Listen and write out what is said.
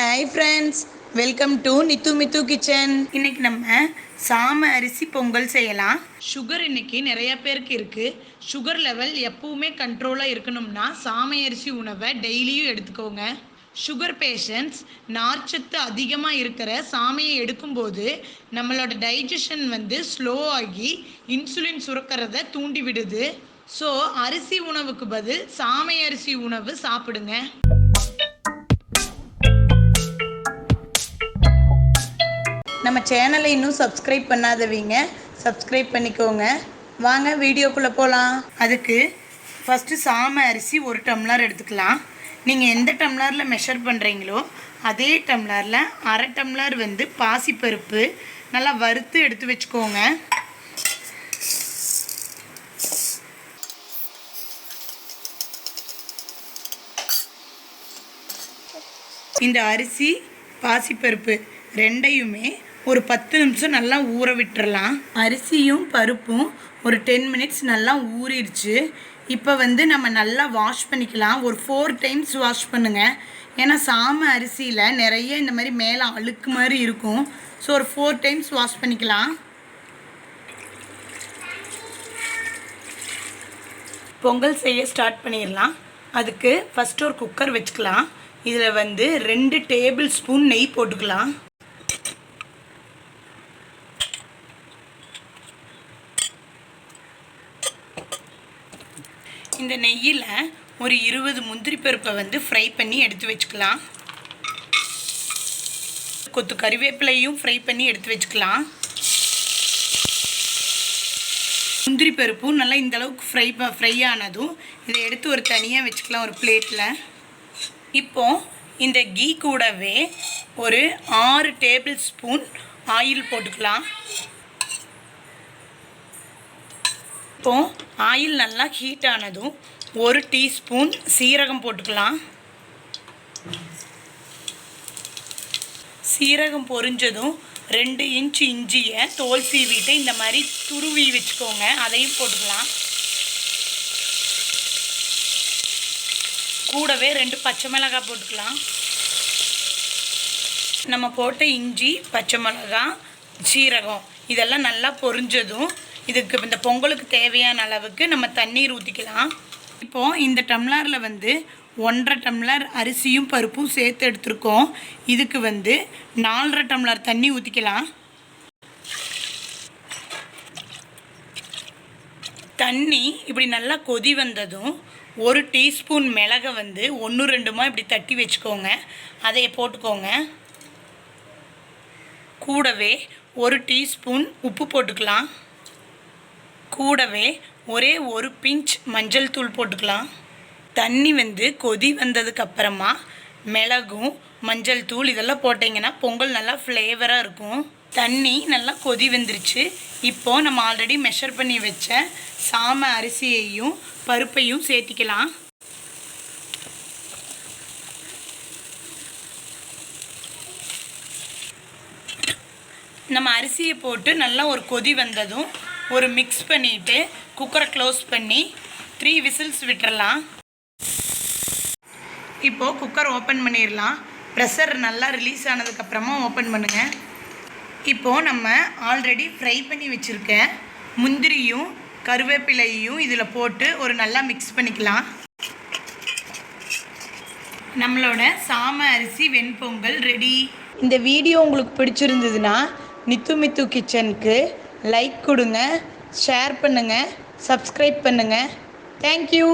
Hi friends, welcome to NithuMithuKitchen. இன்னைக்கு நம்ம சாம அரிசி பொங்கல் செய்யலாம். சுகர் இன்னைக்கு நிறைய பேருக்கு இருக்கு. சுகர் லெவல் எப்பவுமே கண்ட்ரோலா இருக்கணும்னா சாமை அரிசி உணவை டெய்லியும் எடுத்துக்கோங்க. சுகர் பேஷண்ட்ஸ் நார்ச்சத்து அதிகமாக இருக்கிற சாமையை எடுக்கும்போது நம்மளோட டைஜஷன் ஸ்லோ ஆகி இன்சுலின் சுரக்கிறத தூண்டி விடுது. ஸோ அரிசி உணவுக்கு பதில் சாமை அரிசி உணவு சாப்பிடுங்க. நம்ம சேனலை இன்னும் சப்ஸ்கிரைப் பண்ணாதவங்க சப்ஸ்கிரைப் பண்ணிக்கோங்க. வாங்க வீடியோக்குள்ளே போகலாம். அதுக்கு ஃபஸ்ட்டு சாமை அரிசி 1 டம்ளர் எடுத்துக்கலாம். நீங்கள் எந்த டம்ளரில் மெஷர் பண்ணுறீங்களோ அதே டம்ளரில் 1/2 டம்ளர் பாசிப்பருப்பு நல்லா வறுத்து எடுத்து வச்சுக்கோங்க. இந்த அரிசி பாசிப்பருப்பு ரெண்டையுமே ஒரு 10 நிமிஷம் நல்லா ஊற விட்டுறலாம். அரிசியும் பருப்பும் ஒரு 10 மினிட்ஸ் நல்லா ஊறிடுச்சு. இப்போ நம்ம நல்லா வாஷ் பண்ணிக்கலாம். ஒரு 4 டைம்ஸ் வாஷ் பண்ணுங்கள். ஏன்னா சாமை அரிசியில் நிறைய இந்த மாதிரி மேலே அழுக்கு மாதிரி இருக்கும். ஸோ ஒரு 4 டைம்ஸ் வாஷ் பண்ணிக்கலாம். பொங்கல் செய்ய ஸ்டார்ட் பண்ணிடலாம். அதுக்கு ஃபஸ்ட்டு ஒரு குக்கர் வச்சுக்கலாம். இதில் 2 டேபிள் ஸ்பூன் நெய் போட்டுக்கலாம். இந்த நெய்யில் ஒரு 20 முந்திரி பருப்பை ஃப்ரை பண்ணி எடுத்து வச்சுக்கலாம். கொத்து கறிவேப்பிலையும் ஃப்ரை பண்ணி எடுத்து வச்சுக்கலாம். முந்திரி பருப்பும் நல்லா இந்தளவுக்கு ஃப்ரை ஆனதும் இதை எடுத்து ஒரு தனியாக வச்சுக்கலாம் ஒரு பிளேட்டில். இப்போது இந்த கீ கூடவே ஒரு 6 டேபிள் ஸ்பூன் ஆயில் போட்டுக்கலாம். இப்போது ஆயில் நல்லா ஹீட் ஆனதும் 1 டீஸ்பூன் சீரகம் போட்டுக்கலாம். சீரகம் பொரிஞ்சதும் 2 இன்ச் இஞ்சியை தோல் சீவிட்டு இந்த மாதிரி துருவி வச்சுக்கோங்க. அதையும் போட்டுக்கலாம். கூடவே 2 பச்சை மிளகாய் போட்டுக்கலாம். நம்ம போட்ட இஞ்சி, பச்சை மிளகாய், சீரகம் இதெல்லாம் நல்லா பொரிஞ்சதும் இதுக்கு இந்த பொங்கலுக்கு தேவையான அளவுக்கு நம்ம தண்ணீர் ஊற்றிக்கலாம். இப்போது இந்த டம்ளரில் 1.5 டம்ளர் அரிசியும் பருப்பும் சேர்த்து எடுத்துருக்கோம். இதுக்கு 4.5 டம்ளர் தண்ணி ஊற்றிக்கலாம். தண்ணி இப்படி நல்லா கொதி வந்ததும் 1 டீஸ்பூன் மிளகை 1-2மா இப்படி தட்டி வச்சுக்கோங்க. அதை போட்டுக்கோங்க. கூடவே 1 டீஸ்பூன் உப்பு போட்டுக்கலாம். கூடவே ஒரே 1 பிஞ்ச் மஞ்சள் தூள் போட்டுக்கலாம். தண்ணி கொதி வந்ததுக்கப்புறமா மிளகும் மஞ்சள் தூள் இதெல்லாம் போட்டிங்கன்னா பொங்கல் நல்லா ஃப்ளேவராக இருக்கும். தண்ணி நல்லா கொதி வந்துருச்சு. இப்போது நம்ம ஆல்ரெடி மெஷர் பண்ணி வச்ச சாமை அரிசியையும் பருப்பையும் சேர்த்திக்கலாம். நம்ம அரிசியை போட்டு நல்லா ஒரு கொதி வந்ததும் ஒரு மிக்ஸ் பண்ணிவிட்டு குக்கரை க்ளோஸ் பண்ணி 3 விசில்ஸ் விட்டுறலாம். இப்போது குக்கர் ஓப்பன் பண்ணிடலாம். ப்ரெஷர் நல்லா ரிலீஸ் ஆனதுக்கப்புறமா ஓப்பன் பண்ணுங்கள். இப்போது நம்ம ஆல்ரெடி ஃப்ரை பண்ணி வச்சுருக்க முந்திரியும் கருவேப்பிலையும் இதில் போட்டு ஒரு நல்லா மிக்ஸ் பண்ணிக்கலாம். நம்மளோட சாமை அரிசி வெண்பொங்கல் ரெடி. இந்த வீடியோ உங்களுக்கு பிடிச்சிருந்ததுன்னா நித்து கிச்சனுக்கு லைக் கொடுங்க, ஷேர் பண்ணுங்கள், சப்ஸ்கிரைப் பண்ணுங்கள். தேங்க்யூ.